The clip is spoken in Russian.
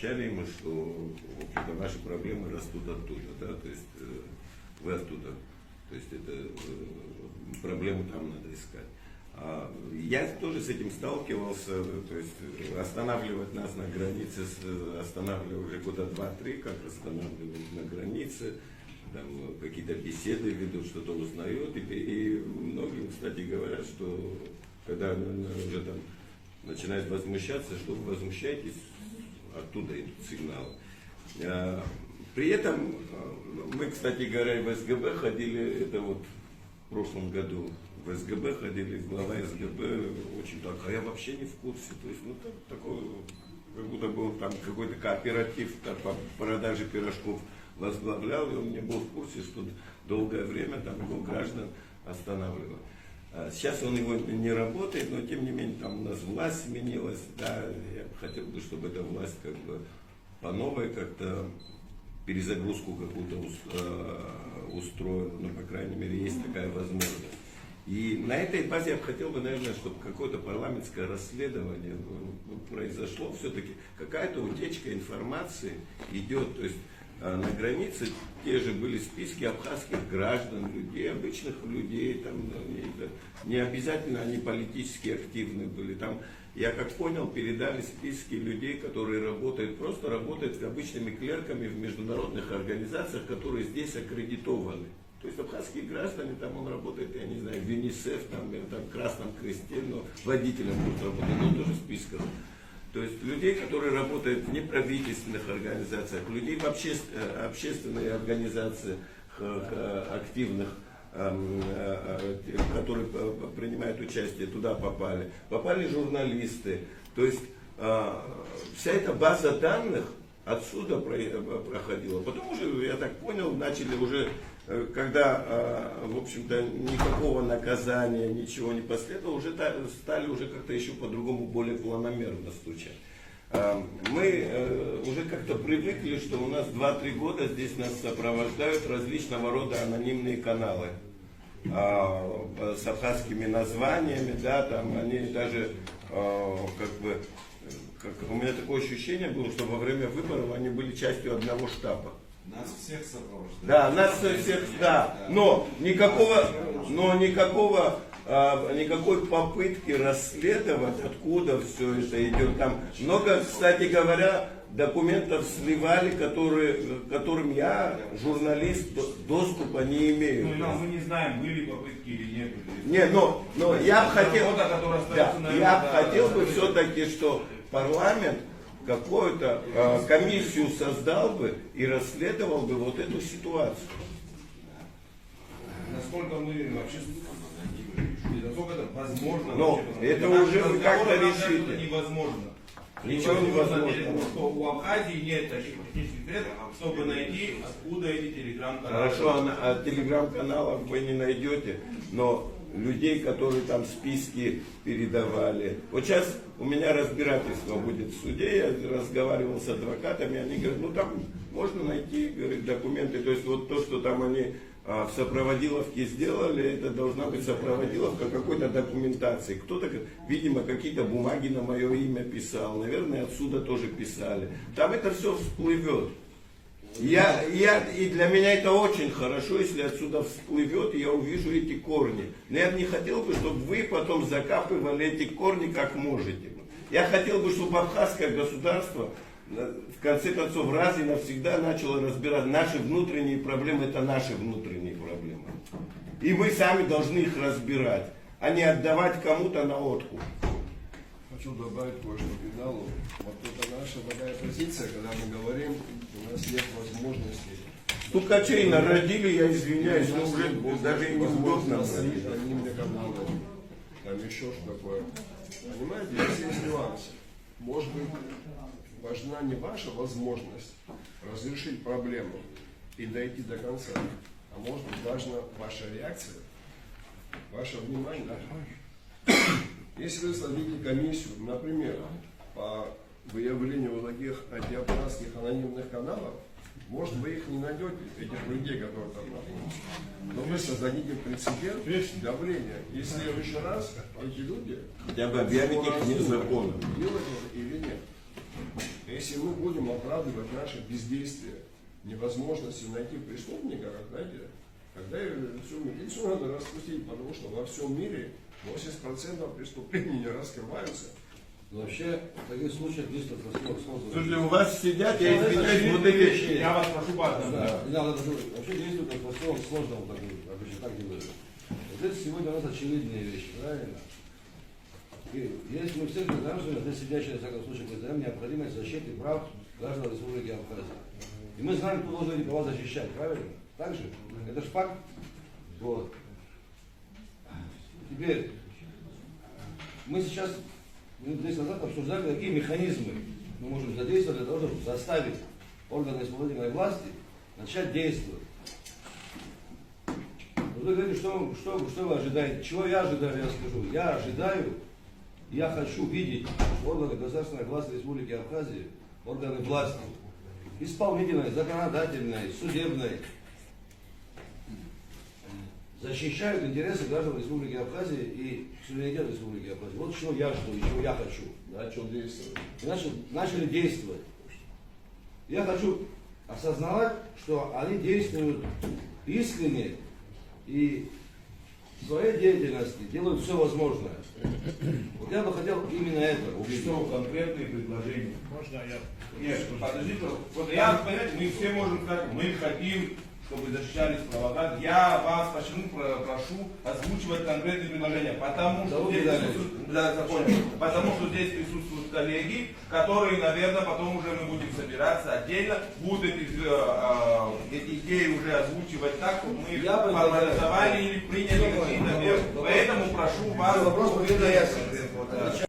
Обещали ему, что в общем-то, ваши проблемы растут оттуда, да, то есть вы оттуда, то есть это проблемы там надо искать. Я тоже с этим сталкивался, то есть останавливать нас на границе, останавливали уже года 2-3, как останавливают на границе, там какие-то беседы ведут, что-то узнают, и многим, кстати, говорят, что когда уже там начинают возмущаться, что вы возмущаетесь, оттуда идут сигналы. При этом мы, кстати говоря, в СГБ ходили, это вот в прошлом году в СГБ ходили, глава СГБ очень так, а я вообще не в курсе, то есть, ну, такой, как будто был там какой-то кооператив по продаже пирожков возглавлял, и он не был в курсе, что долгое время там его граждан останавливал. Сейчас он его не работает, но тем не менее там у нас власть сменилась, да, я хотел бы, чтобы эта власть как бы по новой как-то перезагрузку какую-то устроила, но по крайней мере есть такая возможность. И на этой базе я бы хотел бы, наверное, чтобы какое-то парламентское расследование произошло, все-таки какая-то утечка информации идет, то есть на границе те же были списки абхазских граждан, людей, обычных людей, там, не обязательно они политически активны были. Там, я как понял, передали списки людей, которые работают, просто работают обычными клерками в международных организациях, которые здесь аккредитованы. То есть абхазские граждане, там он работает, я не знаю, в ЮНИСЕФ, там, в Красном Кресте, но водителем будет работать, но тоже в списках. То есть людей, которые работают в неправительственных организациях, людей в общественных организациях активных, которые принимают участие, туда попали. Попали журналисты. То есть вся эта база данных отсюда проходила. Потом уже, я так понял, начали уже, когда, в общем-то, никакого наказания, ничего не последовало, уже стали уже как-то еще по-другому, более планомерно стучать. Мы уже как-то привыкли, что у нас 2-3 года здесь нас сопровождают различного рода анонимные каналы с абхазскими названиями, да, там они даже у меня такое ощущение было, что во время выборов они были частью одного штаба. Нас всех сопровождают. Да, нас всех, да. Но никакой попытки расследовать, откуда все это идет. Там много, кстати говоря, документов сливали, которым я, журналист, доступа не имею. Ну, мы не знаем, были попытки или не были. Не, но я бы хотел бы все-таки, что парламент какую-то комиссию создал бы и расследовал бы вот эту ситуацию. Насколько мы вообще, насколько это возможно? Но это уже вы как-то решите. Невозможно. Ничего невозможно. Потому что у Абхазии нет таких технических средств, чтобы найти, откуда эти телеграм-каналы. Хорошо, а телеграм-каналов вы не найдете, но людей, которые там списки передавали. Вот сейчас у меня разбирательство будет в суде, я разговаривал с адвокатами, они говорят, ну там можно найти, говорит, документы, то есть вот то, что там они в сопроводиловке сделали, это должна быть сопроводиловка какой-то документации. Кто-то, видимо, какие-то бумаги на мое имя писал, наверное, отсюда тоже писали. Там это все всплывет. И для меня это очень хорошо, если отсюда всплывет, и я увижу эти корни. Но я не хотел бы, чтобы вы потом закапывали эти корни как можете. Я хотел бы, чтобы абхазское государство в конце концов раз и навсегда начало разбирать наши внутренние проблемы, это наши внутренние проблемы. И мы сами должны их разбирать, а не отдавать кому-то на откуп. Хочу добавить кое-что к финалу. Вот это наша такая позиция, когда мы говорим, у нас нет возможности. Стукачей народили, я извиняюсь, но уже даже и неудобно. Анонимные каналы, там еще что такое. Понимаете, здесь есть нюансы. Может быть, важна не ваша возможность разрешить проблему и дойти до конца, а может быть важна ваша реакция, ваше внимание. Если вы создадите комиссию, например, по выявлению вот таких антиабхазских анонимных каналов, может вы их не найдете, этих людей, которые там находятся. Но вы создадите прецедент давления. Если в следующий раз эти люди хотя бы объявить их незаконным. Делать это или нет. Если мы будем оправдывать наше бездействие, невозможностью найти преступника, как знаете, тогда всю милицию надо распустить, потому что во всем мире 80% преступлений не раскрываются. Но вообще, в таких случаях действует сложно. Слушайте, у вас сидят, я извиняюсь, вот эти... Я вас прошу, пожалуйста. Да, не надо, вообще действует распространен сложно, вот так, обычно так делают. Вот это сегодня у нас очевидные вещи, правильно? И если мы все знаем, что здесь сидящие, в всяком случае, признаем необходимость защиты прав граждан Республики Абхазия. И мы знаем, кто должен эти права защищать, правильно? Так же? Это же факт. Вот. Теперь, мы сейчас, минут 10 назад обсуждали, какие механизмы мы можем задействовать для того, чтобы заставить органы исполнительной власти начать действовать. Вы говорите, что вы ожидаете? Чего я ожидаю, я скажу. Я ожидаю, я хочу видеть, что органы государственной власти Республики Абхазия, органы власти, исполнительной, законодательной, судебной, защищают интересы граждан Республики Абхазия и суверенитет Республики Абхазия. Вот чего я жду и чего я хочу. Начал действовать. Начали действовать. Я хочу осознавать, что они действуют искренне и в своей деятельности делают все возможное. Вот я бы хотел именно это увидеть. Что конкретные предложения? Можно я? Нет, подождите. Вот я, понимаете, мы все можем сказать, мы хотим, чтобы защищались права. Я вас почему прошу озвучивать конкретные предложения? Потому что здесь присутствуют, да, закончу. Потому что здесь присутствуют коллеги, которые, наверное, потом уже мы будем собираться отдельно, будут эти идеи уже озвучивать так, чтобы мы их формализовали или приняли какие-то меры. Поэтому прошу вас. Вопрос,